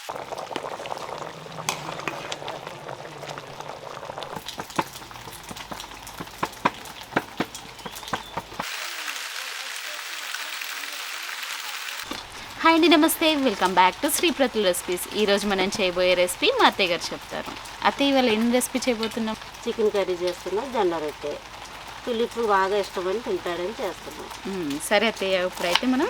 Hi అండి, నమస్తే, welcome back to శ్రీప్రతుల్ recipes. ఈరోజు మనం చేయబోయే రెసిపీ మా అత్తయ్య గారు చెప్తారు. అత్తయ్య ఇవాళ ఏం రెసిపీ చేయబోతున్నాం? చికెన్ కర్రీ చేస్తున్నాం, జొన్న రొట్టె. తులిపు బాగా ఇష్టమని తింటాడని చేస్తున్నాం. సరే అత్తయ్య, ఇప్పుడైతే మనం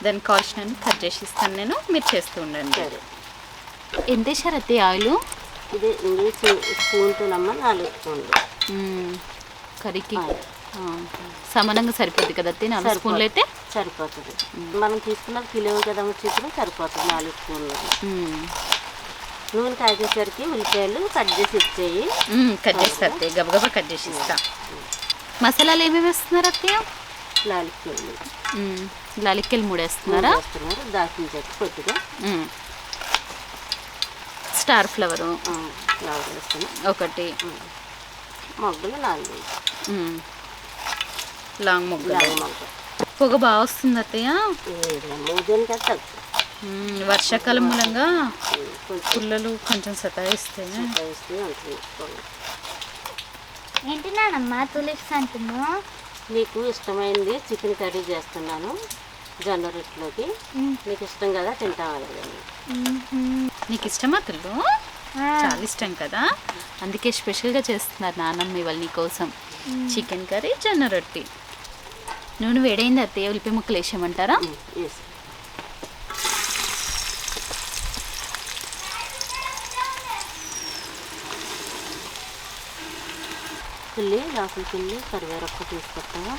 దాన్ని కాల్చిన కట్ చేసి ఇస్తాను నేను, మీరు చేస్తూ ఉండండి. సరే, ఎంత వేసారు అత్తయ్య ఆయిల్? ఇది ఇంగ్లీష్ స్పూన్తోనమ్మ 4 స్పూన్లు కర్రీకి సమానంగా సరిపోద్ది కదా అత్తయ్య? 4 స్పూన్లు అయితే సరిపోతుంది. మనం తీసుకున్నది కిలో కదమ్మ, చికెన్ సరిపోతుంది 4 స్పూన్లు. నూనె కాగేసరికి ఉల్లిపాయలు కట్ చేసి ఇచ్చేయి. కట్ చేస్తా అత్తయ్య, గబగబా కట్ చేసి ఇస్తా. మసాలాలు ఏమేమి వేస్తున్నారు అత్తయ్య? లాలిక్కలు 3 వేస్తున్నారా? దాల్చిన చెట్టు కొద్దిగా, స్టార్ ఫ్లవరు వేస్తున్నాం 1, మొగ్గలు 4, లాంగ్ మొగ్గ. పొగ బాగా వస్తుంది అత్తయ్య. వర్షాకాలం మూలంగా పుల్లలు కొంచెం సతాయిస్తాయి. ఏంటి నానమ్మ తులిప్స్ అంటున్నా? నీకు ఇష్టమైంది చికెన్ కర్రీ చేస్తున్నాను జొన్న రొట్టెలోకి. నీకు ఇష్టం కదా, తింటావాలి. నీకు ఇష్టమా తుల్లు? చాలా ఇష్టం కదా, అందుకే స్పెషల్గా చేస్తున్నారు నాన్నమ్మ ఇవాళ నీ కోసం చికెన్ కర్రీ జొన్న రొట్టి. నూనె వేడైంది అత్తయ్య, ఉల్లిపాయ ముక్కలు వేసామంటారా? లోపలికి వెళ్ళి కరివేపాకు తీసుకొస్తావా?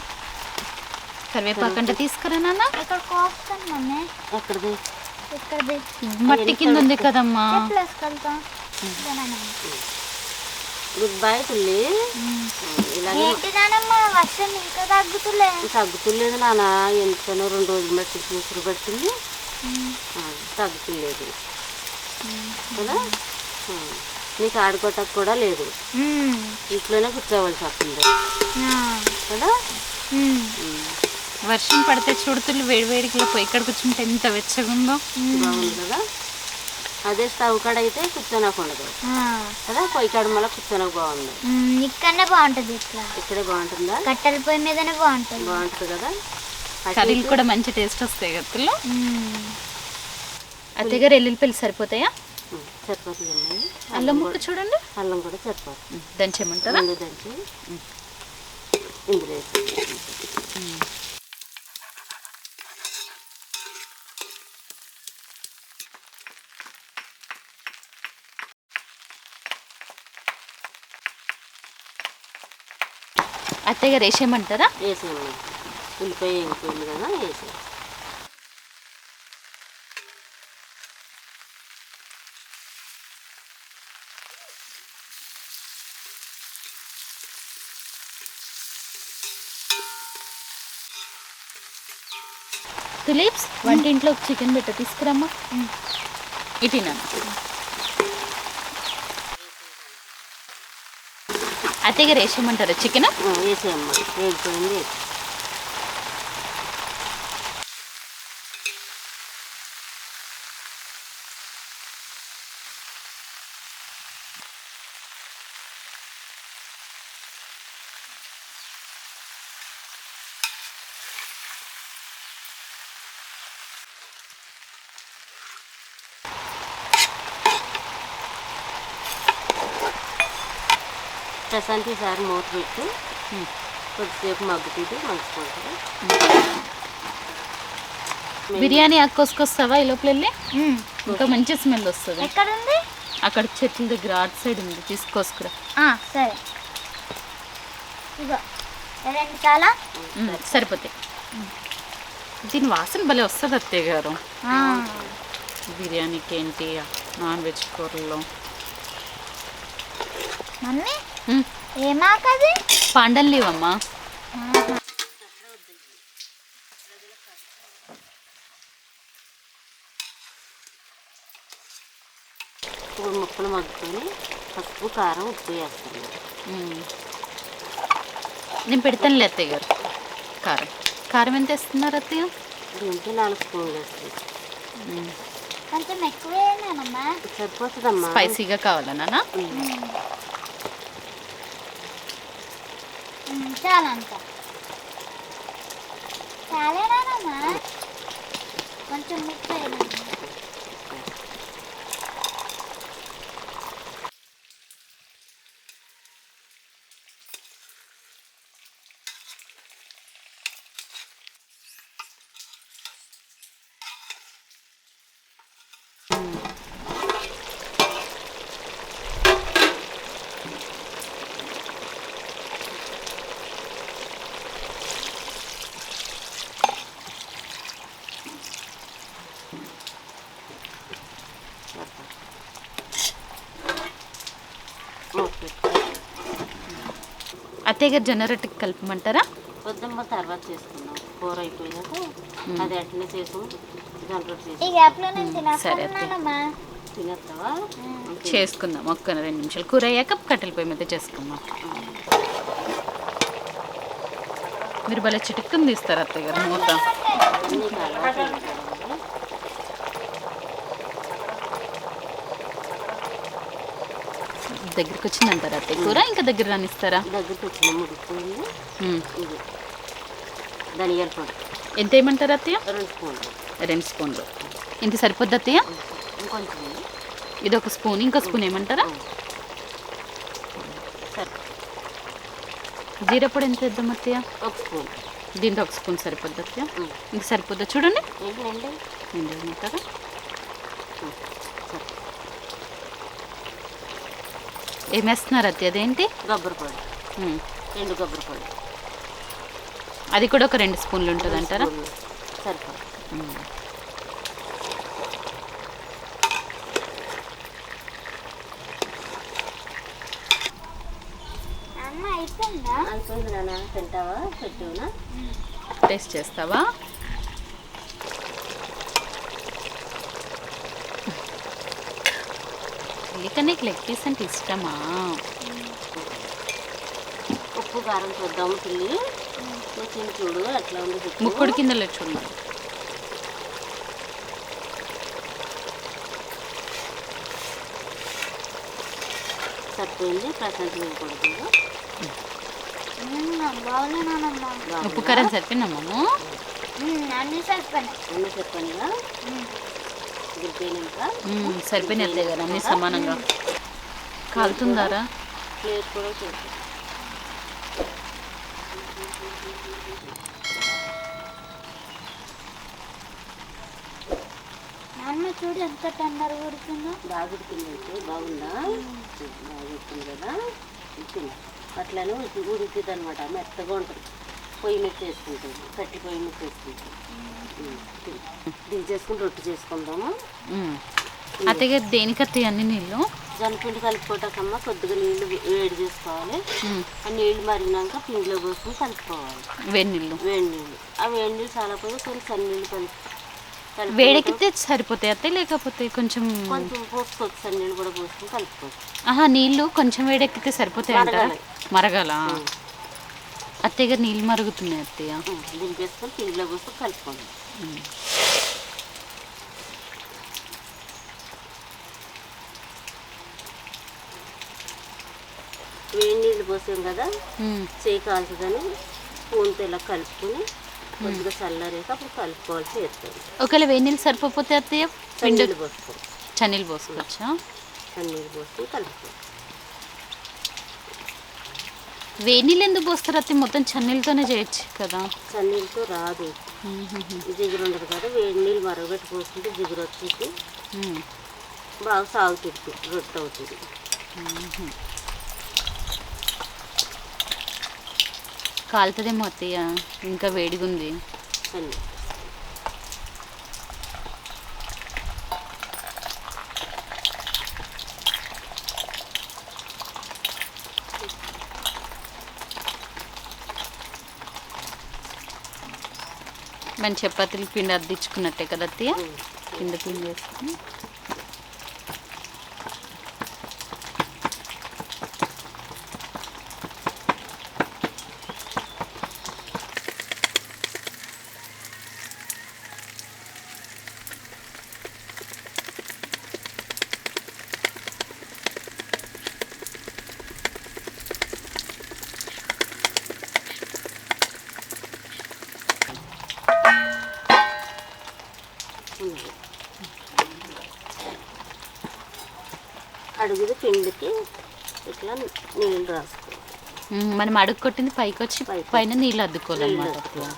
కరివేపాకు అంటే తీసుకురా నాన్న. ఎక్కడిది? మట్టి కింద ఉంది కదమ్మా. Good bye తుల్లి. తగ్గుతులేదు నాన్న, ఎందుకనో 2 రోజులు బట్టి చూసులు పడుతుంది, తగ్గుతులేదు కదా. నీకు ఆడుకోవటానికి కూడా లేదు, ఇంట్లోనే కూర్చోవలసి వస్తుంది కదా. వర్షం పడితే చూడుతులు వేడివేడికి పోయి ఇక్కడ కూర్చుంటే ఎంత వెచ్చగా ఉందో, బాగుంది కదా. అదే స్టవ్ కాడ అయితే కూర్చోనకుండదు కదా, పొయ్యి కాడ మళ్ళీ కూర్చోనకు బాగుంది. ఇక్కడనే బాగుంటుంది, ఇక్కడే బాగుంటుందా? కట్టెల పొయ్యి మీదనే బాగుంటుంది. బాగుంటుంది కదా, కర్రీలు కూడా మంచి టేస్ట్ వస్తాయి కదా. అత్తయ్య గారు ఎల్లుల్లిపాయలు సరిపోతాయా? సరిపోతుంది. అల్లం ముక్క చూడండి, అల్లం కూడా సరిపోతుంది. దంచేయమంటారా? దంచి ఇందులో అత్తయ్య గారు వేసేయమంటారా? వేసేయమ్మా, ఉల్లిపాయ వేగిపోయింది కదా, వేసే. తులిప్స్ వంటింట్లో చికెన్ పెట్ట తీసుకురమ్మా. ఇటీనా అత్తయ్య గారు వేసేయమంటారా చికెన్? వేసేయమ్మా, వేగిపోయింది. ప్రశాంతి సార్ మూత పెట్టి కొద్దిసేపు మగ్గుతుంది, మగ్గిపోతుంది. బిర్యానీ ఆకుకొస్తావా ఈ లోపల వెళ్ళి? ఇంకా మంచి స్మెల్ వస్తుంది. ఎక్కడ ఉంది? అక్కడ చెట్ల దగ్గర అటు సైడ్ ఉంది, తీసుకొస్కురా. సరే, ఇగో 2 చాలా సరిపోతాయి. దీని వాసన భలే వస్తుంది అత్తయ్య గారు. బిర్యానీకి ఏంటి నాన్ వెజ్ కూరల్లో మమ్మీ ఏమాకది? పాండలు లేవమ్మా. ఇప్పుడు ముక్కలు మగ్గుకొని పసుపు కారం ఉప్పు వేస్తాను. నేను పెడతానులే అత్తయ్య గారు. కారం కారం ఎంత వేస్తున్నారు అత్తయ్య? దీంట్లో 4 స్పూన్లు వేస్తుంది. కొంచెం ఎక్కువేనానమ్మా. సరిపోతుందమ్మా. స్పైసీగా కావాలా నాన్న? చాలా అంత చాలేనానమ్మా. కొంచెం మిక్స్ అయ్యాను. అత్తయ్య గారు జొన్న రొట్టెకి కలపమంటారా? వద్దమ్మ, తర్వాత చేసుకుందాం. కూర అయిపోయినాక అది అట్లనే చేసాము. జొన్న రొట్టె ఈ గ్యాప్లో నేను సరే తినేస్తానమ్మా. తినేస్తావా? చేసుకుందాం. ఒక్క 2 నిమిషాలు కూర అయ్యాక కట్టెల పొయ్యి మీద చేసుకుందాం. మీరు భలే చిటుక్కుని తీస్తారు అత్తయ్య గారు మూత. నీకు అలవాటు అయిపోయింది. దగ్గరికి వచ్చిందంటారా అత్తయ్య కూర? ఇంకా దగ్గర రానిస్తారా? దగ్గరికి వచ్చిన ముడిపోయింది. ఇది ధనియాల పొడి ఎంత వేయమంటారు అత్తయ్య? 2 స్పూన్లు. 2 స్పూన్లు. ఇంత సరిపోద్ది అత్తయ్య? ఇంకొంచెం ఇది 1 స్పూన్, ఇంకో స్పూన్ ఏమంటారా? సరే. జీరా పొడి ఎంత వేద్దాం అత్తయ్య? 1 స్పూన్. దీంతో 1 స్పూన్ సరిపోద్ది అత్తయ్య? ఇంక సరిపోద్దా చూడండి. ఏంటండి? ఏంటంటారా? సరే. ఏమేస్తున్నారు అత్తయ్య? అదేంటి? కొబ్బరి పొడి, ఎండు కొబ్బరి పొడి. అది కూడా ఒక 2 స్పూన్లు ఉంటుంది అంటారా? సరిపోదు. అమ్మ అయిపోయిందా? అయిపోయింది నాన్న. తింటావా? పెట్టినా టేస్ట్ చేస్తావా? ఇక నీకు లెగ్ పీస్ అంటే ఇష్టమా? ఉప్పు కారం చూద్దాము పిల్లి. తిని చూడు ఎట్లా ఉంది. ముక్కుడు కింద చూడండి. సరిపోయింది. ప్రశాంతం కొడుతుంది. బాగున్నానమ్మా. ఉప్పు కారం సరిపోయినాము. అన్నీ సరిపోయినాయి. అన్నీ చెప్పానుగా. సరిపోయినాయి అత్తయ్య గారు అన్నీ సమానంగా. కాలుతుందారా? ప్లేట్ కూడా చూద్దాం. నాన్న చూడు ఎంత టన్నర్ ఉడుతుందో. బాగా ఉడికింది. అయితే బాగుందా? బాగా ఉడికింది కదా. ఉడికింది అట్లనే ఉడుకుతుంది అనమాట. మెత్తగా ఉంటుంది. పొయ్యి మీద చేసుకుంటుంది. కట్టి పొయ్యి మీద చేసుకుంటాం. దించేసుకుని రొట్టె చేసుకుందాము. అత్తయ్య గారు దేనికి అత్తయ్య అన్ని నీళ్ళు? జొన్నపిండి కలుపుకోవటాకమ్మ కొద్దిగా నీళ్ళు వేడి చేసుకోవాలి. ఆ నీళ్ళు మరిగినాక పిండిలో పోసుకొని కలుపుకోవాలి. వేడి నీళ్ళు. వేడి నీళ్ళు. ఆ వేడి నీళ్ళు చాలా పోయి కొన్ని సన్నీళ్ళు వేడెక్కితే సరిపోతాయి అత్తయ్య, లేకపోతే కొంచెం కొంచెం పోసుకోవచ్చు. సన్నీళ్ళు కూడా పోసుకొని కలుపుకోవచ్చు. నీళ్ళు కొంచెం వేడెక్కితే సరిపోతాయి అంటారా? మరగాల? అత్తయ్య గారు నీళ్ళు మరుగుతున్నాయి అత్తయ్య. దింపేసుకొని పిండిలో పోసుకొని కలుపుకోండి. వేడి నీళ్ళు పోసాం కదా, చేయి కాల్చుదని స్పూన్తో ఇలా కలుపుకొని కొద్దిగా చల్లారేక అప్పుడు కలుపుకోవాల్సి వస్తుంది. ఒకవేళ వేడి నీళ్ళు సరిపోతే అత్తయ్య చన్నీళ్ళు పోసుకోవచ్చు. చన్నీళ్ళు పోసుకోవచ్చా? చన్నీళ్ళు పోసుకొని కలుపుకోవచ్చు. వేడి నీళ్ళు ఎందుకు పోస్తారు అత్తయ్య? మొత్తం చన్నీళ్ళతోనే చేయొచ్చు కదా. చన్నీళ్ళతో రాదు, జిగురు ఉండదు కదా. వేడి నీళ్ళు మరగబెట్టి పోసుకుంటే జిగురు వచ్చేసి బాగా సాగుతుంది, రొట్టె అవుతుంది. కాలుతుందేమో అత్తయ్య, ఇంకా వేడిగా ఉంది. మన చపాతీలు పిండి అద్దించుకున్నట్టే కదా అత్తయ్య? కింద పిండి వేసుకుని అడుగుది పిండికి ఇట్లా నీళ్ళు రాసుకోవాలి. మనం అడుగు కొట్టింది పైకి వచ్చి పైన నీళ్ళు అద్దుకోవాలన్నమాట. అట్లా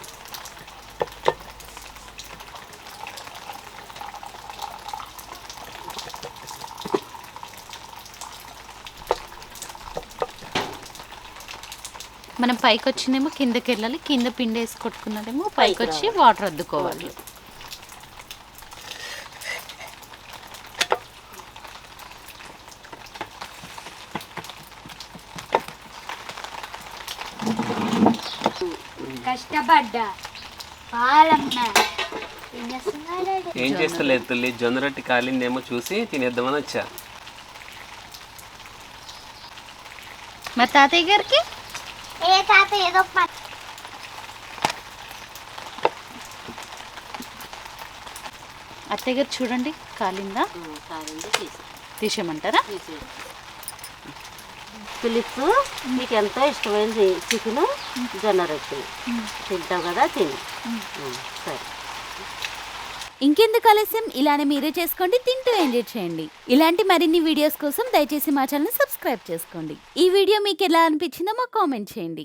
మనం పైకి వచ్చిందేమో కిందకి వెళ్ళాలి, కింద పిండి వేసి కొట్టుకున్నదేమో పైకి వచ్చి వాటర్ అద్దుకోవాలి. కష్టపడ్డా పాలమ్మ ఏం చేస్తలేదు తల్లి, జొన్న రొట్టి కాలిందేమో చూసి తినేద్దామని వచ్చా. మా తాతయ్య గారికి ఏ తాత ఏదో పని అత్తయ్య గారు చూడండి కాలిందా, కాదండి తీసేయమంటారా? ఫిలిప్స్ నీకు ఎంతో ఇష్టమైనది చికెన్ జొన్న రొట్టి తింటావు కదా, తిని. సరే, ఇంకెందుకు ఆలస్యం, ఇలానే మీరే చేసుకోండి, తింటూ ఎంజాయ్ చేయండి. ఇలాంటి మరిన్ని వీడియోస్ కోసం దయచేసి మా ఛానల్ సబ్స్క్రైబ్ చేసుకోండి. ఈ వీడియో మీకు ఎలా అనిపించిందో మాకు కామెంట్ చేయండి.